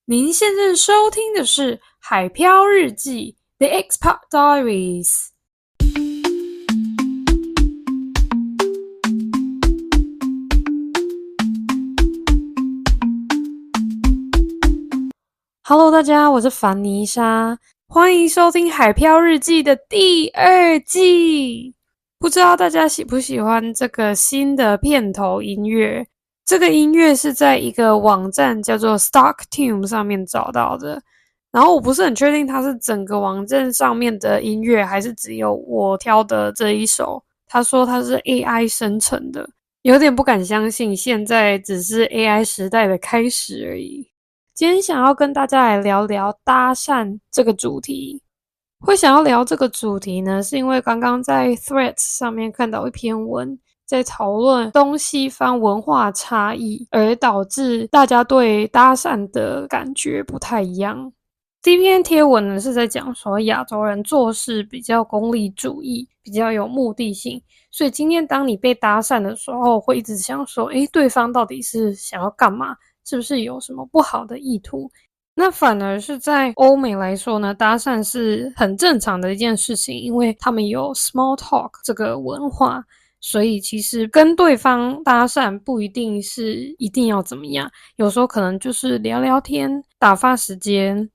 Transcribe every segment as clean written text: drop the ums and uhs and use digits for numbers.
您现在收听的是《海漂日记》The Expat Diaries。Hello，大家，我是凡妮莎，欢迎收听《海漂日记》的第二季。不知道大家喜不喜欢这个新的片头音乐？这个音乐是在一个网站叫做 StockTune 上面找到的。然后我不是很确定它是整个网站上面的音乐，还是只有我挑的这一首。他说它是 AI 生成的，有点不敢相信现在只是 AI 时代的开始而已。今天想要跟大家来聊聊搭讪这个主题。会想要聊这个主题呢，是因为刚刚在 Threads 上面看到一篇文，在讨论东西方文化差异，而导致大家对搭讪的感觉不太一样。第一篇贴文呢是在讲说亚洲人做事比较功利主义，比较有目的性，所以今天当你被搭讪的时候，会一直想说，对方到底是想要干嘛？是不是有什么不好的意图？那反而是在欧美来说呢，搭讪是很正常的一件事情，因为他们有 small talk 这个文化，所以其实跟对方搭讪不一定是一定要怎么样，有时候可能就是聊聊天，打发时间，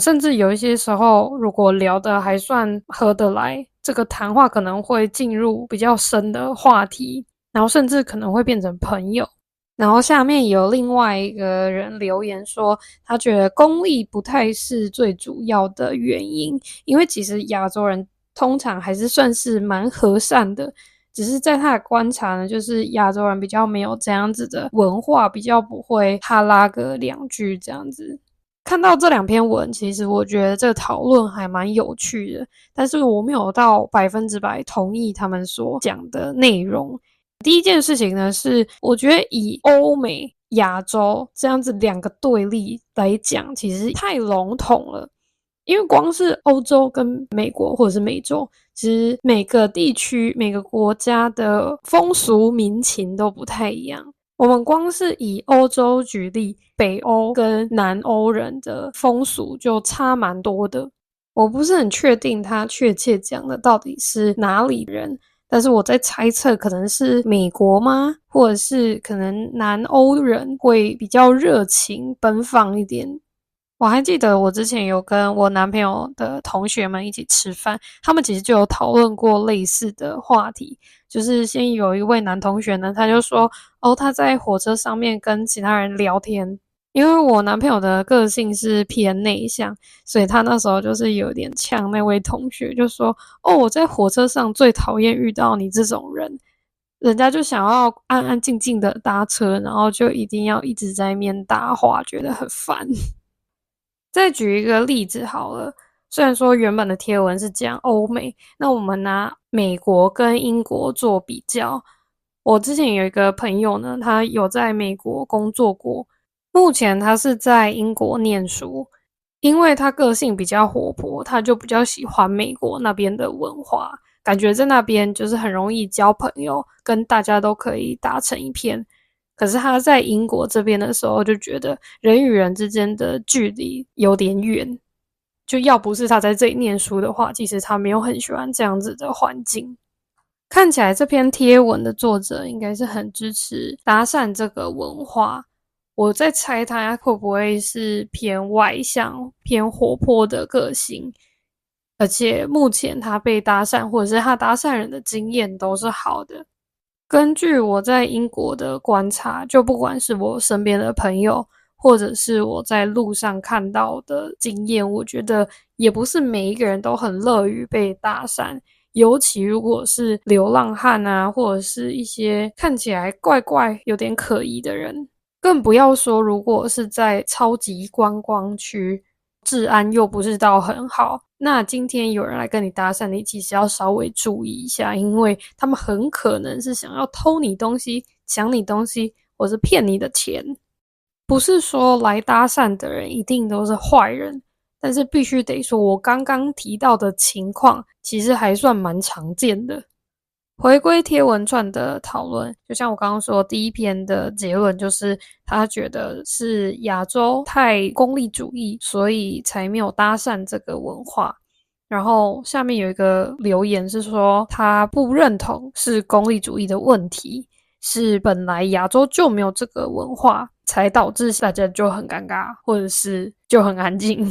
甚至有一些时候如果聊得还算合得来，这个谈话可能会进入比较深的话题，然后甚至可能会变成朋友。然后下面有另外一个人留言说，他觉得功利不太是最主要的原因，因为其实亚洲人通常还是算是蛮和善的，只是在他的观察呢，就是亚洲人比较没有这样子的文化，比较不会哈拉个两句这样子。看到这两篇文，其实我觉得这个讨论还蛮有趣的，但是我没有到100%同意他们所讲的内容。第一件事情呢，是我觉得以欧美、亚洲这样子两个对立来讲，其实太笼统了。因为光是欧洲跟美国或者是美洲，其实每个地区、每个国家的风俗民情都不太一样。我们光是以欧洲举例，北欧跟南欧人的风俗就差蛮多的。我不是很确定他确切讲的到底是哪里人，但是我在猜测可能是美国吗？或者是可能南欧人会比较热情奔放一点。我还记得我之前有跟我男朋友的同学们一起吃饭，他们其实就有讨论过类似的话题。就是先有一位男同学呢，他就说他在火车上面跟其他人聊天，因为我男朋友的个性是偏内向，所以他那时候就是有点呛那位同学，就说我在火车上最讨厌遇到你这种人，人家就想要安安静静的搭车，然后就一定要一直在那边搭话，觉得很烦。再举一个例子好了，虽然说原本的贴文是讲欧美，那我们拿美国跟英国做比较。我之前有一个朋友呢，他有在美国工作过，目前他是在英国念书，因为他个性比较活泼，他就比较喜欢美国那边的文化，感觉在那边就是很容易交朋友，跟大家都可以打成一片。可是他在英国这边的时候，就觉得人与人之间的距离有点远，就要不是他在这里念书的话，其实他没有很喜欢这样子的环境。看起来这篇贴文的作者应该是很支持搭讪这个文化，我在猜他会不会是偏外向、偏活泼的个性，而且目前他被搭讪或者是他搭讪人的经验都是好的。根据我在英国的观察，就不管是我身边的朋友，或者是我在路上看到的经验，我觉得也不是每一个人都很乐于被搭讪，尤其如果是流浪汉啊，或者是一些看起来怪怪、有点可疑的人，更不要说如果是在超级观光区，治安又不是到很好，那今天有人来跟你搭讪，你其实要稍微注意一下，因为他们很可能是想要偷你东西、抢你东西，或是骗你的钱。不是说来搭讪的人一定都是坏人，但是必须得说，我刚刚提到的情况其实还算蛮常见的。回归贴文串的讨论，就像我刚刚说，第一篇的结论就是他觉得是亚洲太功利主义，所以才没有搭讪这个文化。然后下面有一个留言是说他不认同是功利主义的问题，是本来亚洲就没有这个文化，才导致大家就很尴尬，或者是就很安静。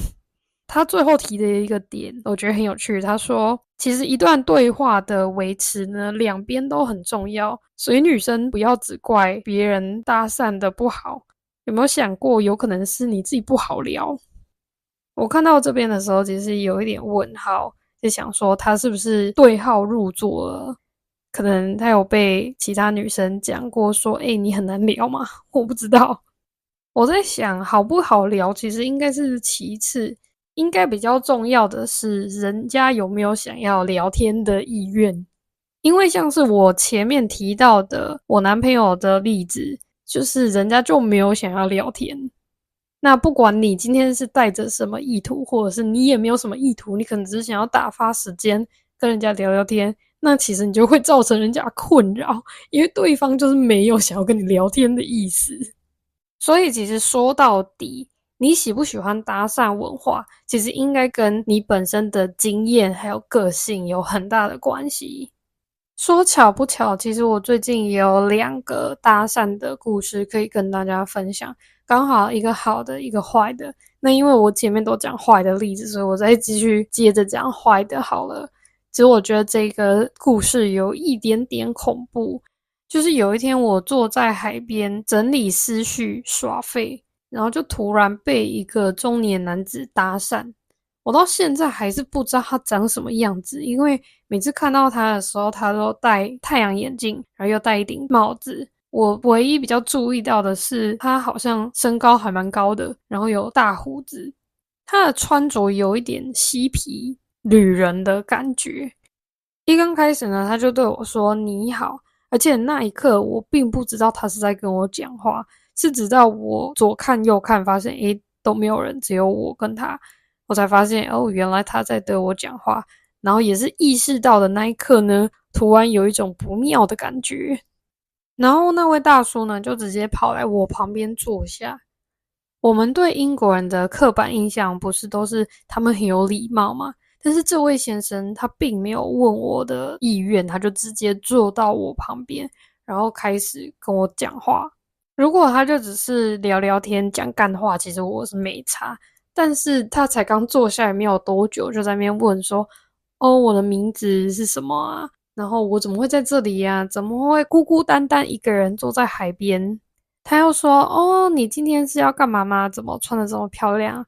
他最后提的一个点我觉得很有趣，他说其实一段对话的维持呢，两边都很重要，所以女生不要只怪别人搭讪的不好，有没有想过有可能是你自己不好聊？我看到这边的时候其实有一点问号，就想说他是不是对号入座了，可能他有被其他女生讲过说你很难聊吗？我不知道。我在想好不好聊其实应该是其次，应该比较重要的是人家有没有想要聊天的意愿。因为像是我前面提到的我男朋友的例子，就是人家就没有想要聊天。那不管你今天是带着什么意图，或者是你也没有什么意图，你可能只是想要打发时间跟人家聊聊天，那其实你就会造成人家困扰，因为对方就是没有想要跟你聊天的意思。所以其实说到底，你喜不喜欢搭讪文化，其实应该跟你本身的经验还有个性有很大的关系。说巧不巧，其实我最近也有2个搭讪的故事可以跟大家分享，刚好一个好的，一个坏的。那因为我前面都讲坏的例子，所以我再继续接着讲坏的好了。其实我觉得这个故事有一点点恐怖，就是有一天我坐在海边整理思绪耍废，然后就突然被一个中年男子搭讪。我到现在还是不知道他长什么样子，因为每次看到他的时候，他都戴太阳眼镜，然后又戴一顶帽子。我唯一比较注意到的是，他好像身高还蛮高的，然后有大胡子。他的穿着有一点嬉皮旅人的感觉。一刚开始呢，他就对我说你好，而且那一刻我并不知道他是在跟我讲话，是直到我左看右看发现都没有人，只有我跟他，我才发现原来他在对我讲话。然后也是意识到的那一刻呢，突然有一种不妙的感觉。然后那位大叔呢，就直接跑来我旁边坐下。我们对英国人的刻板印象不是都是他们很有礼貌吗？但是这位先生他并没有问我的意愿，他就直接坐到我旁边，然后开始跟我讲话。如果他就只是聊聊天讲干话，其实我是没差。但是他才刚坐下来没有多久，就在那边问说我的名字是什么啊？然后我怎么会在这里呀？怎么会孤孤单单一个人坐在海边？他又说你今天是要干嘛吗？怎么穿得这么漂亮？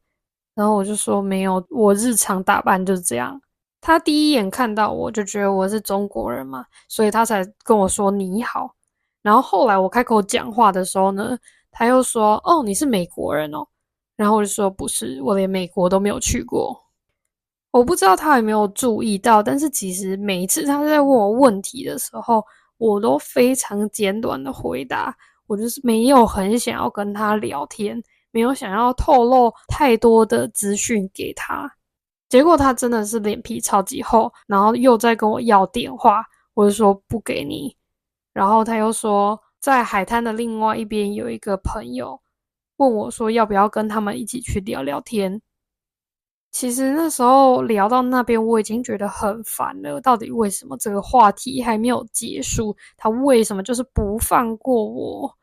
然后我就说没有，我日常打扮就是这样。他第一眼看到我就觉得我是中国人嘛，所以他才跟我说你好。然后后来我开口讲话的时候呢，他又说你是美国人哦。然后我就说不是，我连美国都没有去过。我不知道他有没有注意到，但是其实每一次他在问我问题的时候，我都非常简短的回答。我就是没有很想要跟他聊天，没有想要透露太多的资讯给他。结果他真的是脸皮超级厚，然后又在跟我要电话，我就说不给你。然后他又说在海滩的另外一边有一个朋友，问我说要不要跟他们一起去聊聊天。其实那时候聊到那边我已经觉得很烦了，到底为什么这个话题还没有结束，他为什么就是不放过我？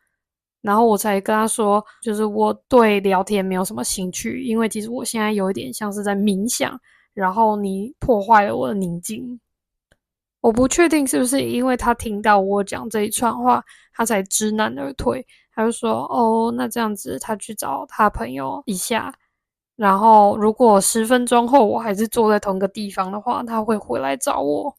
然后我才跟他说，就是我对聊天没有什么兴趣，因为其实我现在有一点像是在冥想，然后你破坏了我的宁静。我不确定是不是因为他听到我讲这一串话，他才知难而退。他就说那这样子他去找他朋友一下，然后如果10分钟后我还是坐在同一个地方的话，他会回来找我。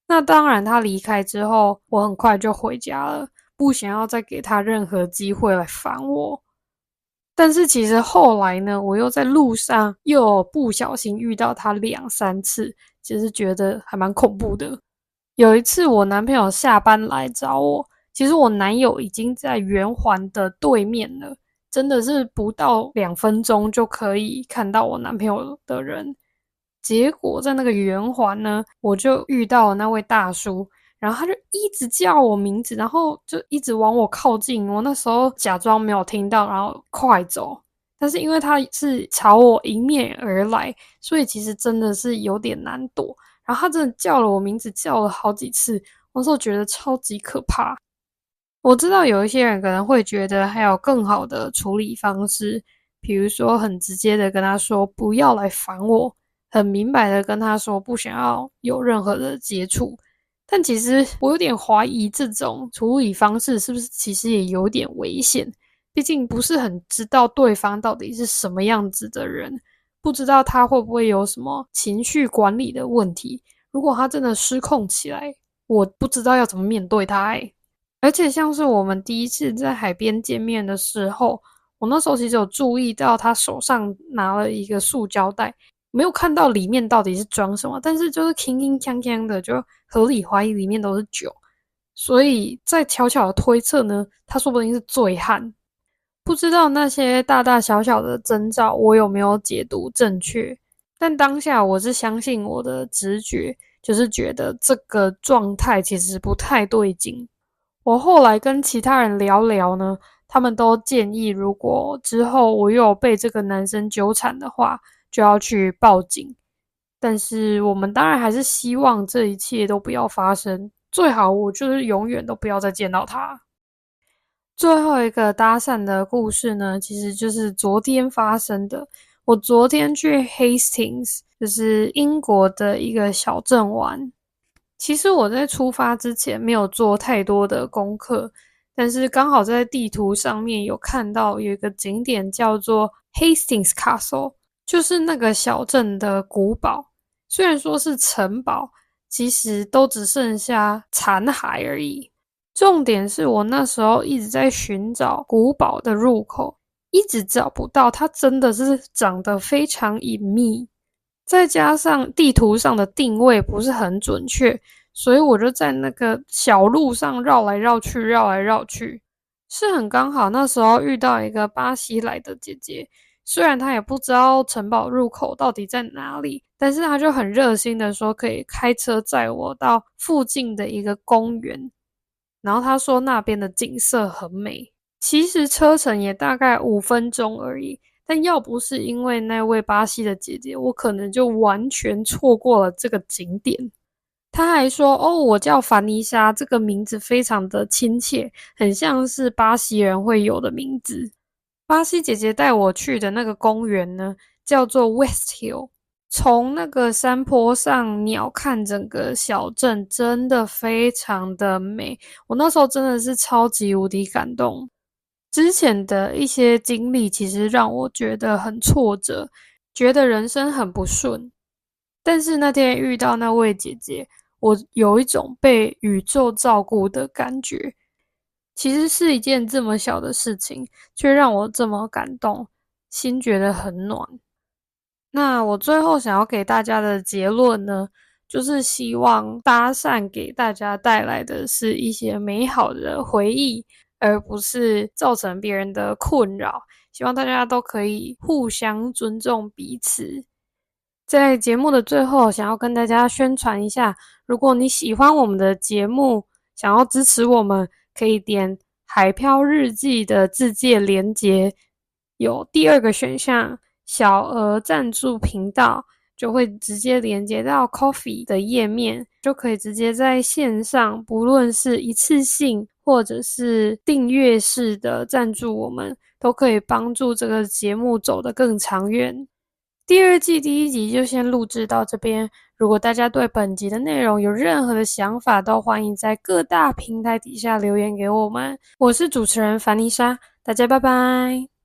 那当然他离开之后，我很快就回家了，不想要再给他任何机会来烦我。但是其实后来呢，我又在路上又不小心遇到他2、3次，其实觉得还蛮恐怖的。有一次我男朋友下班来找我，其实我男友已经在圆环的对面了，真的是不到2分钟就可以看到我男朋友的人。结果在那个圆环呢，我就遇到了那位大叔，然后他就一直叫我名字，然后就一直往我靠近。我那时候假装没有听到，然后快走。但是因为他是朝我迎面而来，所以其实真的是有点难躲。然后他真的叫了我名字，叫了好几次，我那时候觉得超级可怕。我知道有一些人可能会觉得还有更好的处理方式，比如说很直接的跟他说不要来烦我，很明白的跟他说不想要有任何的接触。但其实我有点怀疑这种处理方式是不是其实也有点危险，毕竟不是很知道对方到底是什么样子的人，不知道他会不会有什么情绪管理的问题。如果他真的失控起来，我不知道要怎么面对他而且像是我们第一次在海边见面的时候，我那时候其实有注意到他手上拿了一个塑胶袋，没有看到里面到底是装什么，但是就是铿铿锵锵的，就合理怀疑里面都是酒。所以在悄悄的推测呢，他说不定是醉汉。不知道那些大大小小的征兆我有没有解读正确，但当下我是相信我的直觉，就是觉得这个状态其实不太对劲。我后来跟其他人聊聊呢，他们都建议如果之后我又有被这个男生纠缠的话，就要去报警。但是我们当然还是希望这一切都不要发生，最好我就是永远都不要再见到他。最后一个搭讪的故事呢，其实就是昨天发生的。我昨天去 Hastings， 就是英国的一个小镇玩。其实我在出发之前没有做太多的功课，但是刚好在地图上面有看到有一个景点叫做 Hastings Castle， 就是那个小镇的古堡。虽然说是城堡，其实都只剩下残骸而已。重点是我那时候一直在寻找古堡的入口，一直找不到，它真的是长得非常隐秘。再加上地图上的定位不是很准确，所以我就在那个小路上绕来绕去，绕来绕去。是很刚好那时候遇到一个巴西来的姐姐，虽然她也不知道城堡入口到底在哪里，但是她就很热心的说可以开车载我到附近的一个公园，然后她说那边的景色很美。其实车程也大概5分钟而已，但要不是因为那位巴西的姐姐，我可能就完全错过了这个景点。她还说我叫凡妮莎，这个名字非常的亲切，很像是巴西人会有的名字。巴西姐姐带我去的那个公园呢，叫做 West Hill。从那个山坡上鸟瞰整个小镇，真的非常的美。我那时候真的是超级无敌感动。之前的一些经历其实让我觉得很挫折，觉得人生很不顺。但是那天遇到那位姐姐，我有一种被宇宙照顾的感觉。其实是一件这么小的事情，却让我这么感动，心觉得很暖。那我最后想要给大家的结论呢，就是希望搭讪给大家带来的是一些美好的回忆，而不是造成别人的困扰。希望大家都可以互相尊重彼此。在节目的最后，想要跟大家宣传一下，如果你喜欢我们的节目，想要支持我们，可以点海漂日记的自介连结，有第二个选项小额赞助频道，就会直接连接到 Ko-fi 的页面，就可以直接在线上，不论是一次性或者是订阅式的赞助我们，都可以帮助这个节目走得更长远。第二季第一集就先录制到这边，如果大家对本集的内容有任何的想法，都欢迎在各大平台底下留言给我们。我是主持人凡妮莎，大家拜拜。